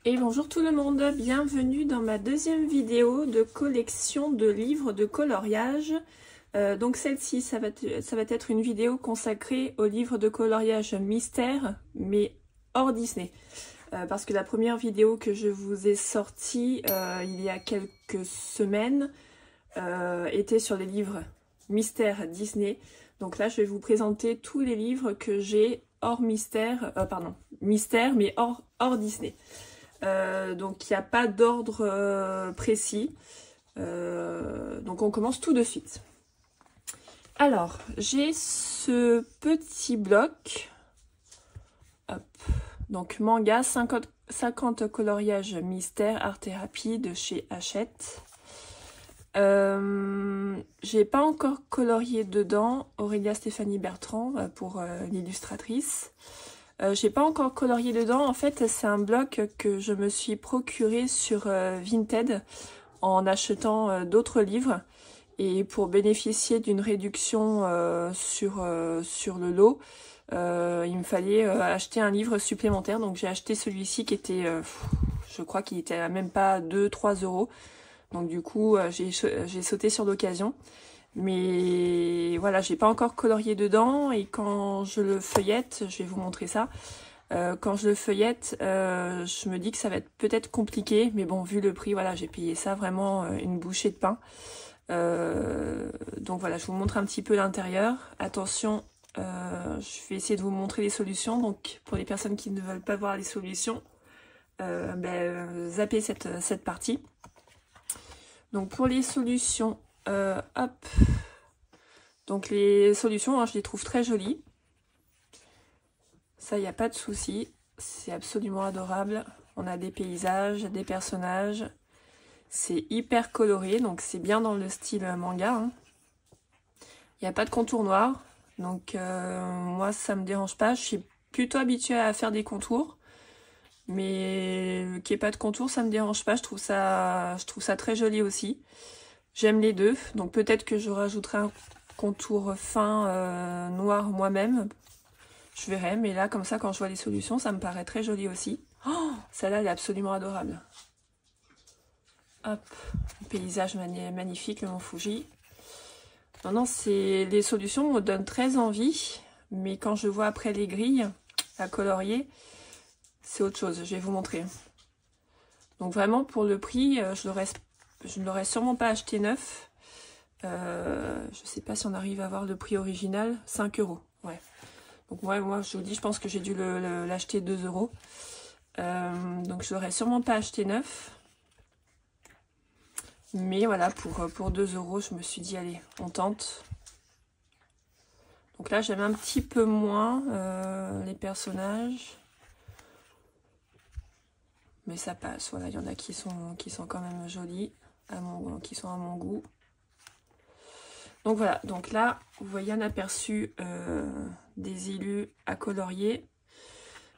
Et bonjour tout le monde, bienvenue dans ma deuxième vidéo de collection de livres de coloriage. Donc celle-ci, ça va être une vidéo consacrée aux livres de coloriage mystère, mais hors Disney. Parce que la première vidéo que je vous ai sortie il y a quelques semaines était sur les livres mystère Disney. Donc là, je vais vous présenter tous les livres que j'ai hors mystère, mystère, mais hors Disney. Donc il n'y a pas d'ordre précis. Donc on commence tout de suite. Alors, j'ai ce petit bloc. Hop. Donc manga 50 coloriages mystère art thérapie de chez Hachette. J'ai pas encore colorié dedans. Aurélia Stéphanie Bertrand pour l'illustratrice. J'ai pas encore colorié dedans. En fait, c'est un bloc que je me suis procuré sur Vinted en achetant d'autres livres. Et pour bénéficier d'une réduction sur le lot, il me fallait acheter un livre supplémentaire. Donc j'ai acheté celui-ci qui était, je crois qu'il était à même pas 2-3 euros. Donc du coup, j'ai sauté sur l'occasion. Mais voilà, j'ai pas encore colorié dedans et quand je le feuillette, je vais vous montrer ça. Quand je le feuillette, je me dis que ça va être peut-être compliqué, mais bon, vu le prix, voilà, j'ai payé ça vraiment une bouchée de pain. Donc voilà, je vous montre un petit peu l'intérieur. Attention, je vais essayer de vous montrer les solutions. Donc pour les personnes qui ne veulent pas voir les solutions, zappez cette partie. Donc pour les solutions, hop. Donc les solutions, hein, je les trouve très jolies. Ça, il n'y a pas de souci. C'est absolument adorable. On a des paysages, des personnages. C'est hyper coloré, donc c'est bien dans le style manga. Hein. Il n'y a pas de contour noir. Donc moi, ça me dérange pas. Je suis plutôt habituée à faire des contours. Mais qu'il n'y ait pas de contour, ça me dérange pas. Je trouve ça très joli aussi. J'aime les deux. Donc peut-être que je rajouterai un contour fin noir moi-même. Je verrai. Mais là, comme ça, quand je vois les solutions, ça me paraît très joli aussi. Oh, celle-là, elle est absolument adorable. Hop. Paysage magnifique, le mont Fuji. Non, les solutions me donnent très envie. Mais quand je vois après les grilles à colorier, c'est autre chose, je vais vous montrer. Donc vraiment, pour le prix, je ne l'aurais sûrement pas acheté neuf. Je ne sais pas si on arrive à voir le prix original, 5 euros. Ouais. Donc ouais, moi, je vous dis, je pense que j'ai dû l'acheter 2 euros. Donc je ne l'aurais sûrement pas acheté neuf. Mais voilà, pour 2 euros, je me suis dit, allez, on tente. Donc là, j'aime un petit peu moins les personnages. Mais ça passe, voilà, il y en a qui sont quand même jolis, qui sont à mon goût. Donc voilà, donc là, vous voyez un aperçu des élus à colorier.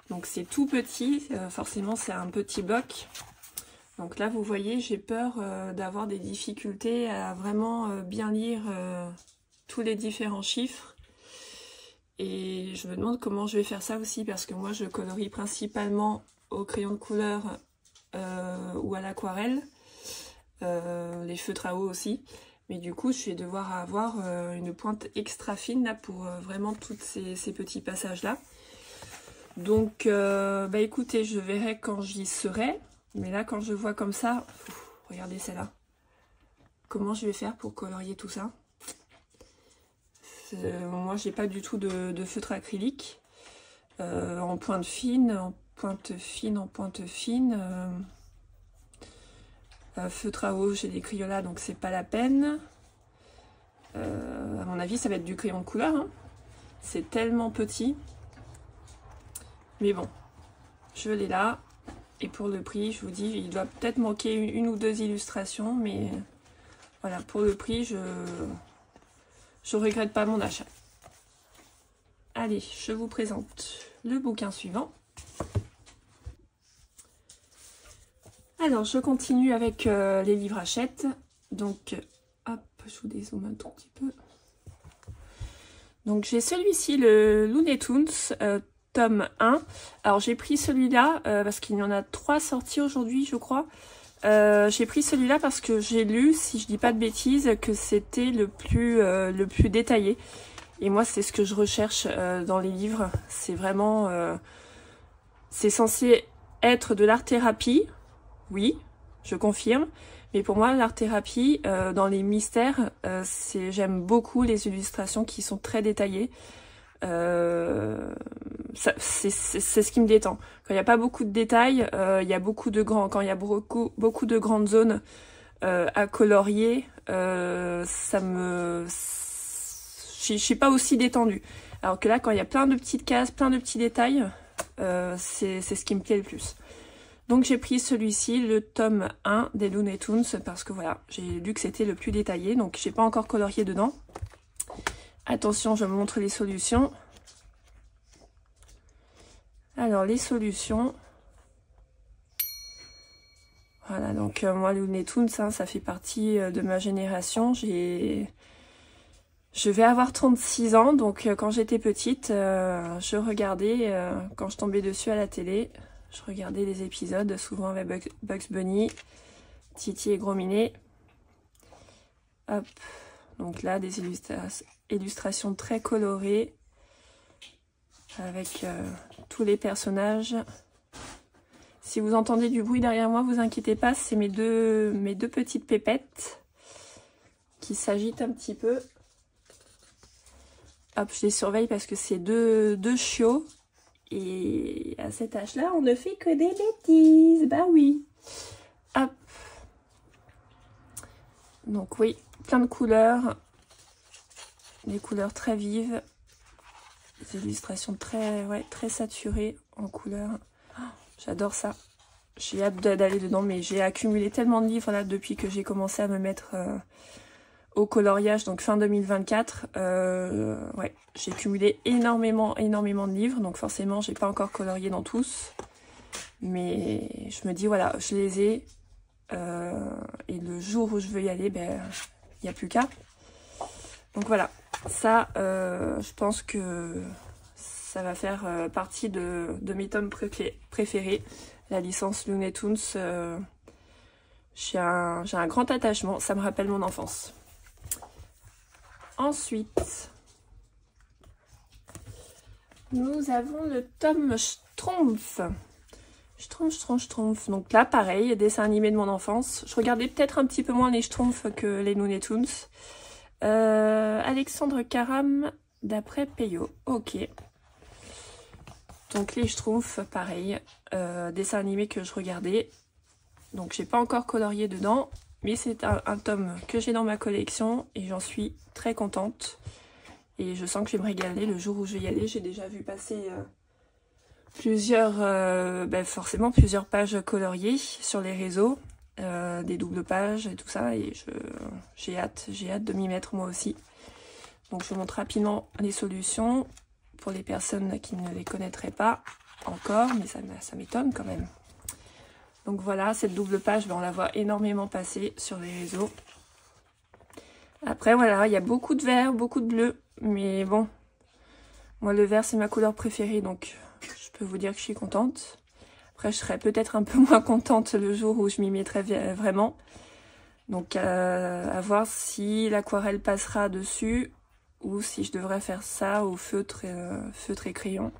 Donc c'est tout petit, forcément c'est un petit bloc. Donc là, vous voyez, j'ai peur d'avoir des difficultés à vraiment bien lire tous les différents chiffres. Et je me demande comment je vais faire ça aussi, parce que moi, je colorie principalement au crayon de couleur ou à l'aquarelle, les feutres à eau aussi, mais du coup je vais devoir avoir une pointe extra fine là pour vraiment tous ces petits passages là. Donc écoutez, je verrai quand j'y serai, mais là quand je vois comme ça, regardez celle-là, comment je vais faire pour colorier tout ça. Moi j'ai pas du tout de feutre acrylique en pointe fine, en pointe fine, feutre à eau, j'ai des Crayolas, donc c'est pas la peine. À mon avis, ça va être du crayon de couleur. Hein. C'est tellement petit. Mais bon, je l'ai là. Et pour le prix, je vous dis, il doit peut-être manquer une ou deux illustrations, mais voilà, pour le prix, je regrette pas mon achat. Allez, je vous présente le bouquin suivant. Alors, je continue avec les livres Hachette. Donc, hop, je vous dézoome un tout petit peu. Donc, j'ai celui-ci, le Looney Tunes tome 1. Alors j'ai pris celui-là parce qu'il y en a 3 sortis aujourd'hui, je crois. J'ai pris celui-là parce que j'ai lu, si je dis pas de bêtises, que c'était le plus détaillé. Et moi, c'est ce que je recherche dans les livres. C'est vraiment... c'est censé être de l'art-thérapie, oui, je confirme. Mais pour moi, l'art-thérapie, dans les mystères, j'aime beaucoup les illustrations qui sont très détaillées. C'est ce qui me détend. Quand il n'y a pas beaucoup de détails, il y a beaucoup de quand il y a beaucoup de grandes zones à colorier, je suis pas aussi détendue. Alors que là, quand il y a plein de petites cases, plein de petits détails, c'est ce qui me plaît le plus. Donc j'ai pris celui-ci, le tome 1 des Looney Tunes, parce que voilà, j'ai lu que c'était le plus détaillé, donc j'ai pas encore colorié dedans. Attention, je vous montre les solutions. Alors les solutions. Voilà, donc moi Looney Tunes, hein, ça fait partie de ma génération. Je vais avoir 36 ans, donc quand j'étais petite, je regardais, quand je tombais dessus à la télé, je regardais les épisodes, souvent avec Bugs Bunny, Titi et Gros Minet. Hop, donc là des illustrations très colorées, avec tous les personnages. Si vous entendez du bruit derrière moi, vous inquiétez pas, c'est mes deux petites pépettes qui s'agitent un petit peu. Hop, je les surveille parce que c'est deux chiots. Et à cet âge-là, on ne fait que des bêtises. Bah oui. Hop. Donc oui, plein de couleurs. Des couleurs très vives. Des illustrations très saturées en couleurs. Oh, j'adore ça. J'ai hâte d'aller dedans, mais j'ai accumulé tellement de livres là depuis que j'ai commencé à me mettre au coloriage, donc fin 2024. Ouais, j'ai cumulé énormément de livres, donc forcément j'ai pas encore colorié dans tous. Mais je me dis voilà, je les ai. Et le jour où je veux y aller, ben il n'y a plus qu'à. Donc voilà, ça je pense que ça va faire partie de mes tomes préférés. La licence Looney Tunes, j'ai un grand attachement, ça me rappelle mon enfance. Ensuite, nous avons le tome Schtroumpf. Schtroumpf. Donc là, pareil, dessin animé de mon enfance. Je regardais peut-être un petit peu moins les Schtroumpfs que les Looney Tunes. Alexandre Caram, d'après Peyo. Ok. Donc les Schtroumpfs, pareil, dessin animé que je regardais. Donc j'ai pas encore colorié dedans. Mais c'est un tome que j'ai dans ma collection et j'en suis très contente. Et je sens que je vais me régaler le jour où je vais y aller. J'ai déjà vu passer forcément plusieurs pages coloriées sur les réseaux. Des doubles pages et tout ça. Et j'ai hâte de m'y mettre moi aussi. Donc je vous montre rapidement les solutions pour les personnes qui ne les connaîtraient pas encore. Mais ça m'étonne quand même. Donc voilà, cette double page, on la voit énormément passer sur les réseaux. Après, voilà, il y a beaucoup de vert, beaucoup de bleu. Mais bon, moi le vert, c'est ma couleur préférée. Donc, je peux vous dire que je suis contente. Après, je serai peut-être un peu moins contente le jour où je m'y mettrai vraiment. Donc, à voir si l'aquarelle passera dessus. Ou si je devrais faire ça au feutre et crayon.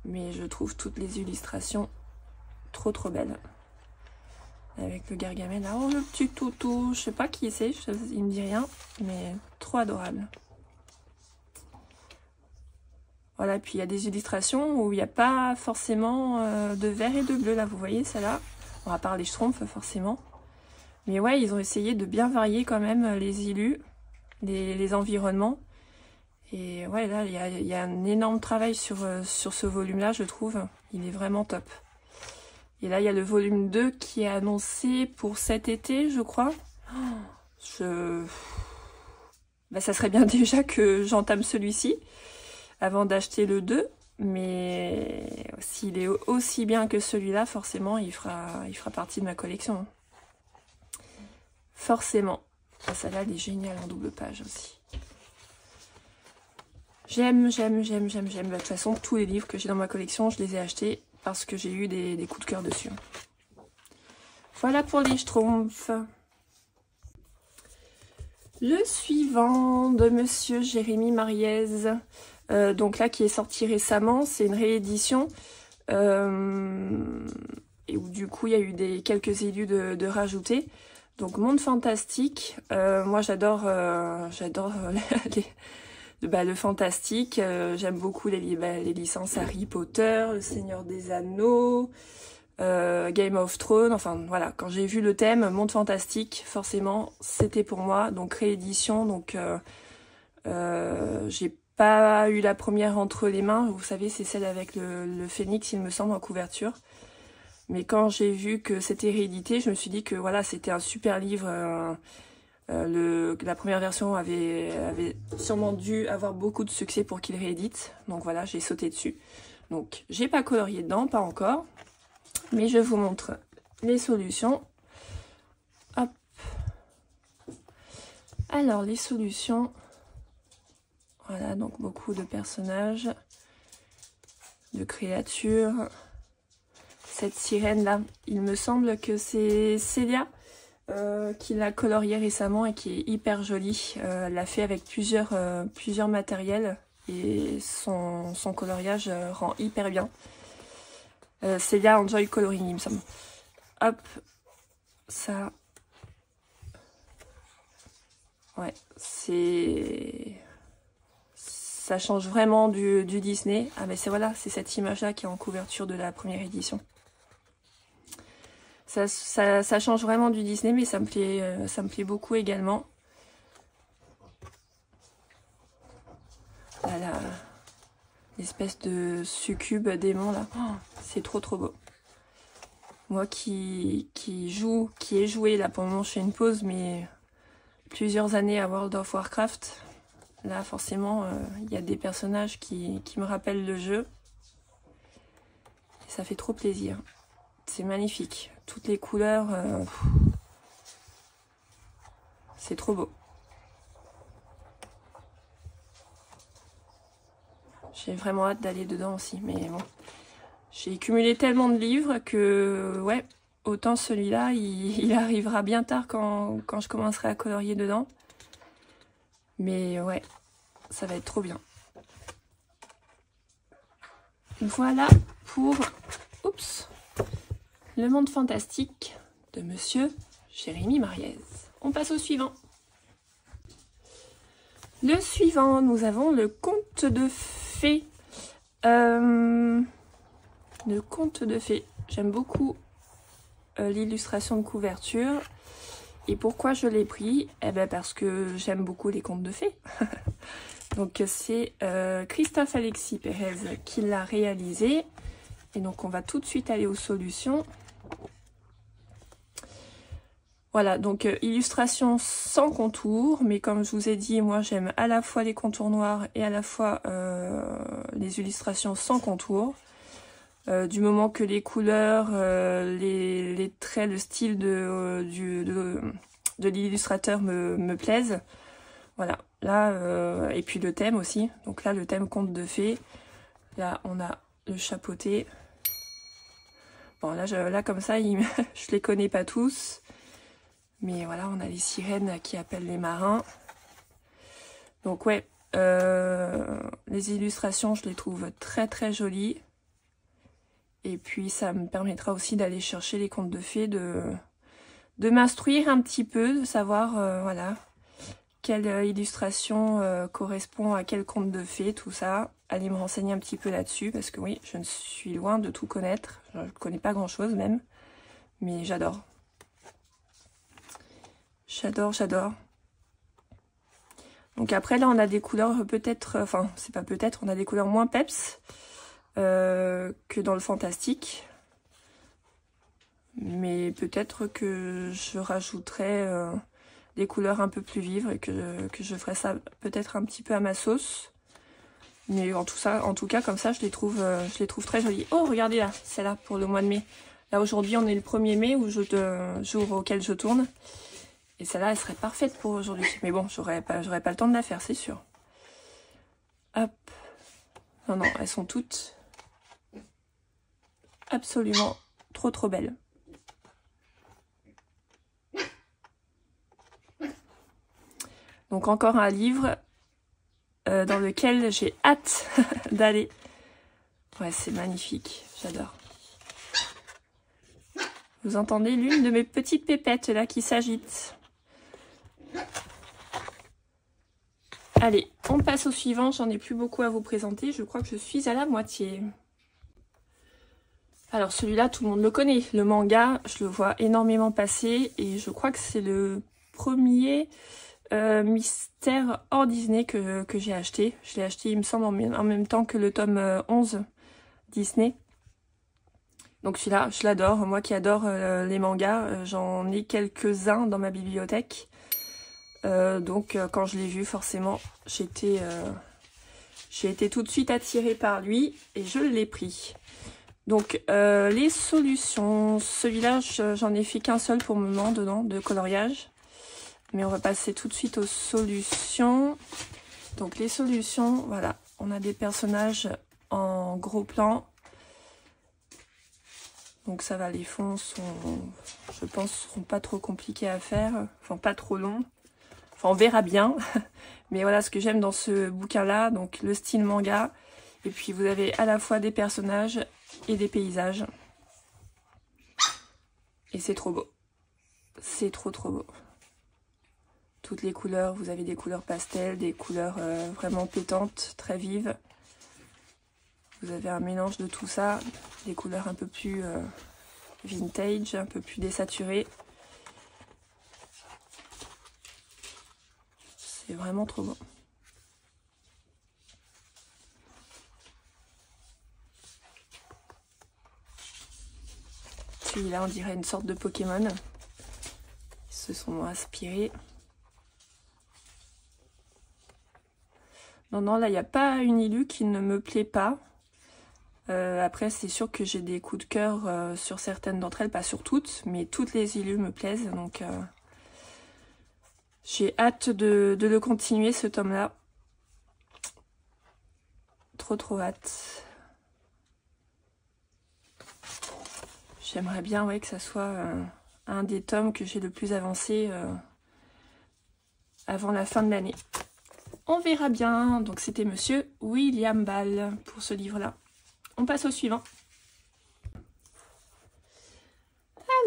Mais je trouve toutes les illustrations trop belle. Avec le Gargamel là, oh le petit toutou, je sais pas qui c'est, il me dit rien, mais trop adorable. Voilà, puis il y a des illustrations où il n'y a pas forcément de vert et de bleu là, vous voyez celle-là, bon, à part les Schtroumpfs forcément. Mais ouais, ils ont essayé de bien varier quand même les illus, les environnements. Et ouais, là, il y a un énorme travail sur ce volume-là, je trouve. Il est vraiment top. Et là, il y a le volume 2 qui est annoncé pour cet été, je crois. Ça serait bien déjà que j'entame celui-ci avant d'acheter le 2. Mais s'il est aussi bien que celui-là, forcément, il fera partie de ma collection. Forcément. Celle-là, elle est géniale en double page aussi. J'aime. De toute façon, tous les livres que j'ai dans ma collection, je les ai achetés parce que j'ai eu des coups de cœur dessus. Voilà pour les Schtroumpfs. Le suivant de Monsieur Jérémy Mariez, donc là qui est sorti récemment, c'est une réédition. Et où du coup il y a eu quelques élus de rajouter. Donc Monde Fantastique, moi j'adore le fantastique, j'aime beaucoup les licences Harry Potter, Le Seigneur des Anneaux, Game of Thrones, enfin voilà, quand j'ai vu le thème Monde Fantastique, forcément c'était pour moi, donc réédition, donc j'ai pas eu la première entre les mains, vous savez c'est celle avec le phénix il me semble en couverture, mais quand j'ai vu que c'était réédité, je me suis dit que voilà c'était un super livre, la première version avait sûrement dû avoir beaucoup de succès pour qu'il réédite, donc voilà j'ai sauté dessus, donc j'ai pas colorié dedans, pas encore. Mais je vous montre les solutions. Hop. Alors, les solutions. Voilà, donc beaucoup de personnages, de créatures. Cette sirène-là, il me semble que c'est Célia qui l'a coloriée récemment et qui est hyper jolie. Elle l'a fait avec plusieurs matériels et son coloriage rend hyper bien. Célia Enjoy Coloring, il me semble. Hop, ça. Ouais, ça change vraiment du Disney. Ah, mais voilà, c'est cette image-là qui est en couverture de la première édition. Ça change vraiment du Disney, mais ça me plaît beaucoup également. Voilà. L'espèce de succube démon là, oh, c'est trop beau. Moi qui ai joué là pour le moment, je fais une pause, mais plusieurs années à World of Warcraft, là forcément il y a des personnages qui me rappellent le jeu et ça fait trop plaisir. C'est magnifique, toutes les couleurs, c'est trop beau. J'ai vraiment hâte d'aller dedans aussi, mais bon. J'ai cumulé tellement de livres que, ouais, autant celui-là, il arrivera bien tard quand je commencerai à colorier dedans. Mais ouais, ça va être trop bien. Voilà pour, oups, Le Monde Fantastique de Monsieur Jérémy Mariez. On passe au suivant. Le suivant, nous avons le Conte de Fées. Le Conte de Fées. J'aime beaucoup l'illustration de couverture. Et pourquoi je l'ai pris? Eh ben parce que j'aime beaucoup les contes de fées. Donc c'est Christophe Alexis Pérez qui l'a réalisé. Et donc on va tout de suite aller aux solutions. Voilà, donc illustration sans contour, mais comme je vous ai dit, moi j'aime à la fois les contours noirs et à la fois les illustrations sans contour. Du moment que les couleurs, les traits, le style de l'illustrateur me plaisent. Voilà, là, et puis le thème aussi. Donc là, le thème conte de fées. Là, on a le chapeauté. Bon, là comme ça, je les connais pas tous. Mais voilà, on a les sirènes qui appellent les marins. Donc ouais, les illustrations, je les trouve très jolies. Et puis ça me permettra aussi d'aller chercher les contes de fées, de m'instruire un petit peu, de savoir voilà, quelle illustration correspond à quel conte de fées, tout ça. Aller me renseigner un petit peu là-dessus, parce que oui, je ne suis loin de tout connaître. Je ne connais pas grand-chose même, mais j'adore. J'adore. Donc après, là, on a des couleurs peut-être... Enfin, c'est pas peut-être, on a des couleurs moins peps que dans le fantastique. Mais peut-être que je rajouterai des couleurs un peu plus vives et que je ferai ça peut-être un petit peu à ma sauce. Mais en tout cas, comme ça, je les trouve très jolies. Oh, regardez là, celle-là pour le mois de mai. Là, aujourd'hui, on est le 1er mai, jour auquel je tourne. Et celle-là, elle serait parfaite pour aujourd'hui. Mais bon, j'aurais pas le temps de la faire, c'est sûr. Hop. Non, non, elles sont toutes absolument trop belles. Donc encore un livre dans lequel j'ai hâte d'aller. Ouais, c'est magnifique, j'adore. Vous entendez l'une de mes petites pépettes là qui s'agite. Allez, on passe au suivant, j'en ai plus beaucoup à vous présenter, je crois que je suis à la moitié. Alors celui-là, tout le monde le connaît, le manga, je le vois énormément passer et je crois que c'est le premier mystère hors Disney que j'ai acheté. Je l'ai acheté, il me semble, en même temps que le tome 11 Disney. Donc celui-là, je l'adore. Moi qui adore les mangas, j'en ai quelques-uns dans ma bibliothèque. Donc quand je l'ai vu, forcément, j'ai été tout de suite attirée par lui et je l'ai pris. Donc les solutions, celui-là, j'en ai fait qu'un seul pour le moment dedans, de coloriage. Mais on va passer tout de suite aux solutions. Donc les solutions, voilà, on a des personnages en gros plan. Donc ça va, les fonds sont, je pense, seront pas trop compliqués à faire, enfin pas trop longs. Enfin on verra bien. Mais voilà ce que j'aime dans ce bouquin-là, donc le style manga. Et puis vous avez à la fois des personnages et des paysages. Et c'est trop beau. C'est trop beau. Toutes les couleurs, vous avez des couleurs pastel, des couleurs vraiment pétantes, très vives. Vous avez un mélange de tout ça, des couleurs un peu plus vintage, un peu plus désaturées. C'est vraiment trop beau. Celui-là, on dirait une sorte de Pokémon. Ils se sont inspirés. Non, là, il n'y a pas une Ilu qui ne me plaît pas. Après, c'est sûr que j'ai des coups de cœur sur certaines d'entre elles, pas sur toutes, mais toutes les Ilus me plaisent. Donc, j'ai hâte de le continuer, ce tome-là. Trop hâte. J'aimerais bien, ouais, que ça soit un des tomes que j'ai le plus avancé avant la fin de l'année. On verra bien. Donc c'était Monsieur William Ball pour ce livre-là. On passe au suivant.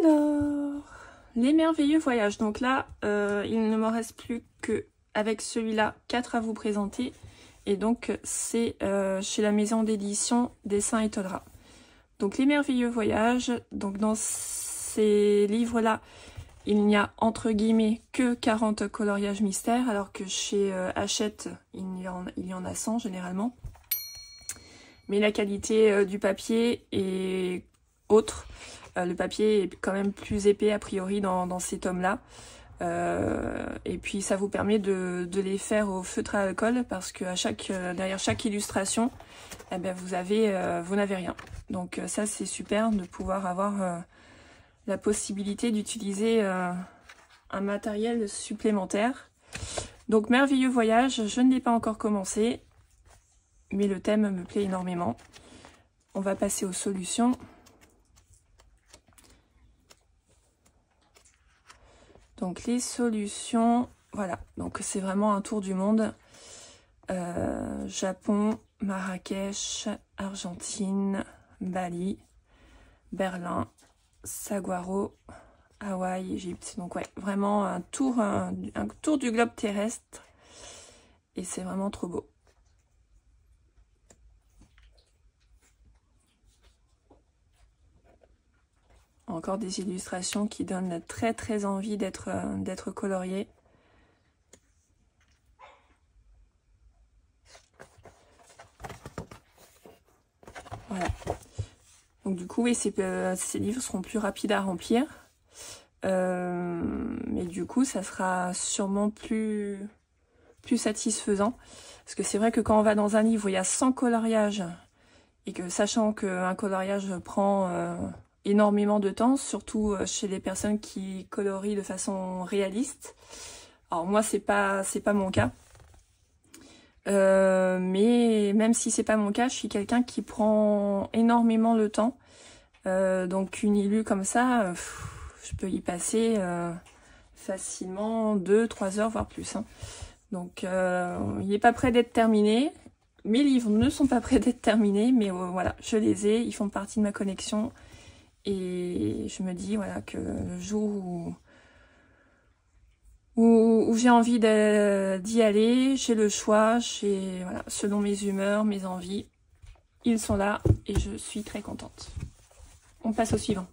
Alors, Les Merveilleux Voyages. Donc là, il ne me reste plus que avec celui-là 4 à vous présenter. Et donc c'est chez la maison d'édition Dessin et Todera. Donc Les Merveilleux Voyages. Donc dans ces livres-là, il n'y a entre guillemets que 40 coloriages mystères, alors que chez Hachette, il y en a 100 généralement. Mais la qualité du papier est autre. Le papier est quand même plus épais a priori dans ces tomes-là. Et puis ça vous permet de les faire au feutre à alcool, parce que derrière chaque illustration, eh ben, vous n'avez rien. Donc ça c'est super de pouvoir avoir la possibilité d'utiliser un matériel supplémentaire. Donc Merveilleux Voyage, je ne l'ai pas encore commencé, mais le thème me plaît énormément. On va passer aux solutions. Donc les solutions, voilà, donc c'est vraiment un tour du monde. Japon, Marrakech, Argentine, Bali, Berlin, Saguaro, Hawaï, Égypte. Donc ouais, vraiment un tour du globe terrestre. Et c'est vraiment trop beau. Encore des illustrations qui donnent très envie d'être coloriées. Voilà. Donc du coup, oui, ces livres seront plus rapides à remplir. Mais du coup, ça sera sûrement plus satisfaisant. Parce que c'est vrai que quand on va dans un livre où il y a 100 coloriages, et que sachant qu'un coloriage prend énormément de temps, surtout chez les personnes qui colorient de façon réaliste. Alors moi, c'est pas mon cas. Mais même si c'est pas mon cas, je suis quelqu'un qui prend énormément le temps. Donc une illue comme ça, je peux y passer facilement 2-3 heures, voire plus. Hein. Donc il n'est pas prêt d'être terminé. Mes livres ne sont pas prêts d'être terminés, mais voilà, je les ai, ils font partie de ma collection. Et je me dis voilà que le jour où j'ai envie d'y aller, j'ai le choix, voilà, selon mes humeurs, mes envies, ils sont là et je suis très contente. On passe au suivant.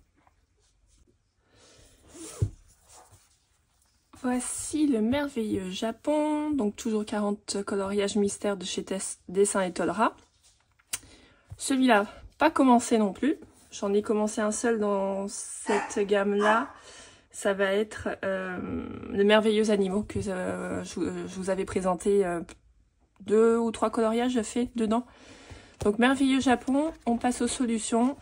Voici le merveilleux Japon, donc toujours 40 coloriages mystères de chez Dessin et Tolera. Celui-là, pas commencé non plus. J'en ai commencé un seul dans cette gamme-là. Ça va être le merveilleux animaux que je vous avais présenté 2 ou 3 coloriages faits dedans. Donc merveilleux Japon, on passe aux solutions.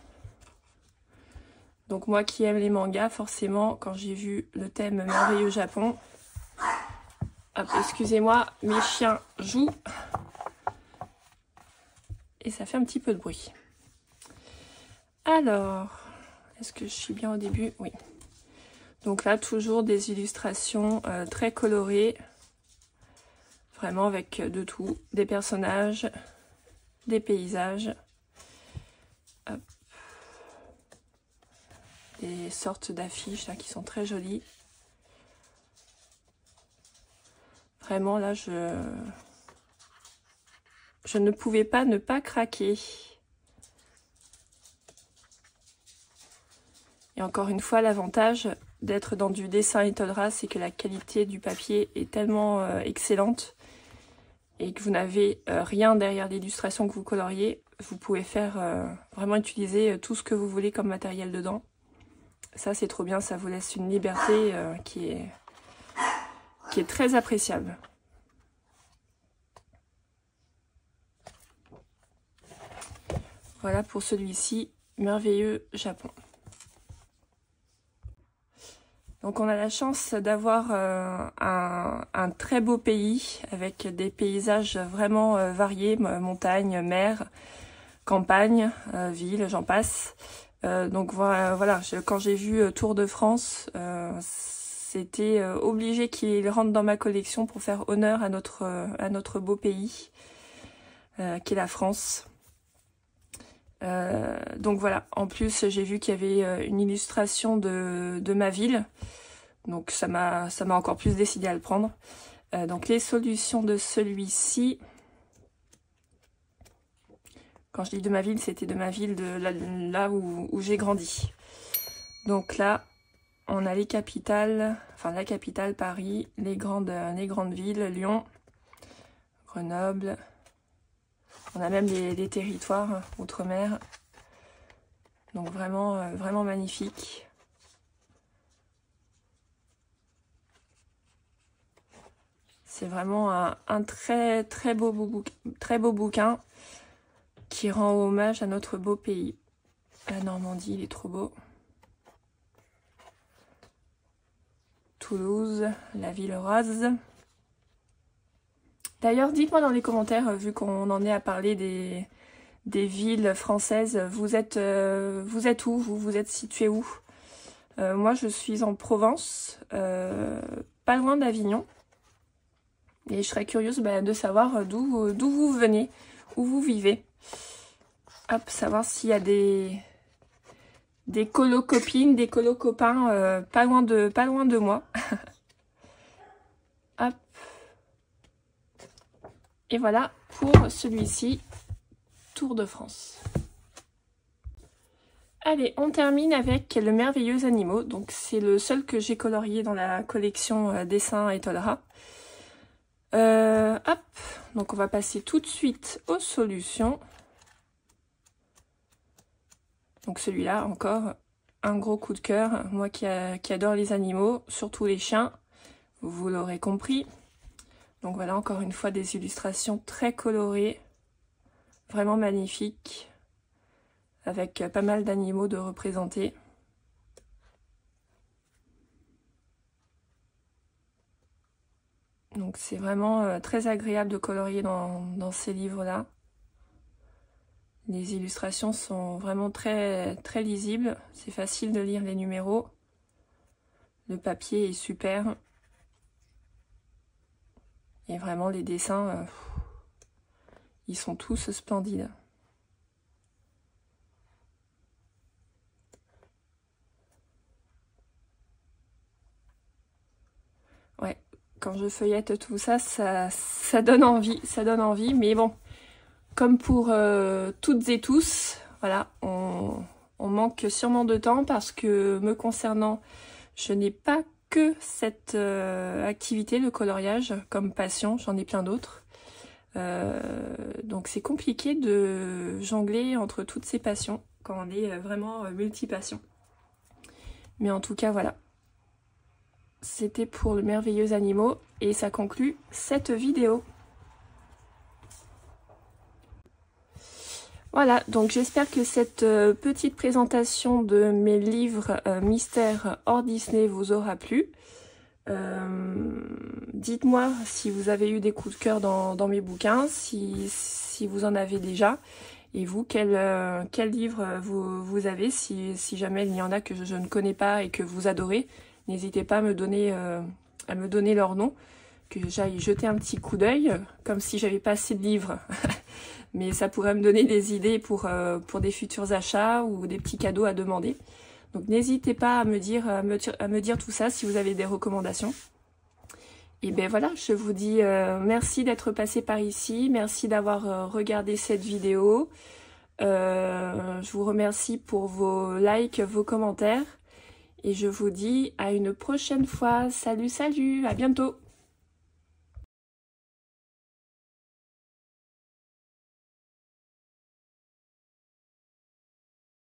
Donc moi qui aime les mangas, forcément, quand j'ai vu le thème merveilleux Japon, excusez-moi, mes chiens jouent et ça fait un petit peu de bruit. Alors, est-ce que je suis bien au début? Oui. Donc là, toujours des illustrations très colorées, vraiment avec de tout, des personnages, des paysages, hop. Des sortes d'affiches qui sont très jolies. Vraiment là, je ne pouvais pas ne pas craquer. Et encore une fois, l'avantage d'être dans du dessin et Tolera, c'est que la qualité du papier est tellement excellente et que vous n'avez rien derrière l'illustration que vous coloriez. Vous pouvez vraiment utiliser tout ce que vous voulez comme matériel dedans. Ça, c'est trop bien, ça vous laisse une liberté qui est très appréciable. Voilà pour celui-ci, merveilleux Japon. Donc on a la chance d'avoir un très beau pays avec des paysages vraiment variés, montagne, mer, campagne, ville, j'en passe. Donc voilà, quand j'ai vu Tour de France, c'était obligé qu'il rentre dans ma collection pour faire honneur à notre beau pays, qui est la France. Donc voilà, en plus j'ai vu qu'il y avait une illustration de ma ville, donc ça m'a encore plus décidé à le prendre. Donc les solutions de celui-ci, quand je dis de ma ville, c'était de ma ville, de là où j'ai grandi. Donc là, on a les capitales, enfin la capitale Paris, les grandes villes, Lyon, Grenoble. On a même les territoires outre-mer. Donc vraiment, vraiment magnifique. C'est vraiment un très beau bouquin qui rend hommage à notre beau pays. La Normandie, il est trop beau. Toulouse, la ville rose. D'ailleurs, dites-moi dans les commentaires, vu qu'on en est à parler des villes françaises, vous êtes où? Vous êtes situé où? Moi, je suis en Provence, pas loin d'Avignon. Et je serais curieuse de savoir d'où vous venez, où vous vivez. Hop, savoir s'il y a des colo-copines, des colo-copains pas loin de moi. Hop. Et voilà pour celui-ci, Tour de France. Allez, on termine avec le merveilleux animaux. Donc c'est le seul que j'ai colorié dans la collection Dessin et Tolera. Hop, donc on va passer tout de suite aux solutions. Donc celui-là, encore un gros coup de cœur. Moi qui adore les animaux, surtout les chiens, vous l'aurez compris. Donc voilà, encore une fois, des illustrations très colorées, vraiment magnifiques, avec pas mal d'animaux de représenter. Donc c'est vraiment très agréable de colorier dans ces livres-là. Les illustrations sont vraiment très lisibles. C'est facile de lire les numéros. Le papier est super. Et vraiment les dessins, ils sont tous splendides. Ouais, quand je feuillette tout ça, ça donne envie, mais bon, comme pour toutes et tous, voilà, on manque sûrement de temps parce que me concernant, je n'ai pas que cette activité, le coloriage, comme passion, j'en ai plein d'autres. Donc c'est compliqué de jongler entre toutes ces passions quand on est vraiment multi-passion. Mais en tout cas, voilà. C'était pour le merveilleux animaux et ça conclut cette vidéo. Voilà, donc j'espère que cette petite présentation de mes livres mystères hors Disney vous aura plu. Dites-moi si vous avez eu des coups de cœur dans mes bouquins, si vous en avez déjà. Et vous, quel livre vous avez, si jamais il y en a que je ne connais pas et que vous adorez. N'hésitez pas à me donner leur nom, que j'aille jeter un petit coup d'œil, comme si j'avais pas assez de livres. Mais ça pourrait me donner des idées pour des futurs achats ou des petits cadeaux à demander. Donc n'hésitez pas à me dire tout ça si vous avez des recommandations. Et ben voilà, je vous dis merci d'être passé par ici, merci d'avoir regardé cette vidéo. Je vous remercie pour vos likes, vos commentaires. Et je vous dis à une prochaine fois. Salut, salut, à bientôt!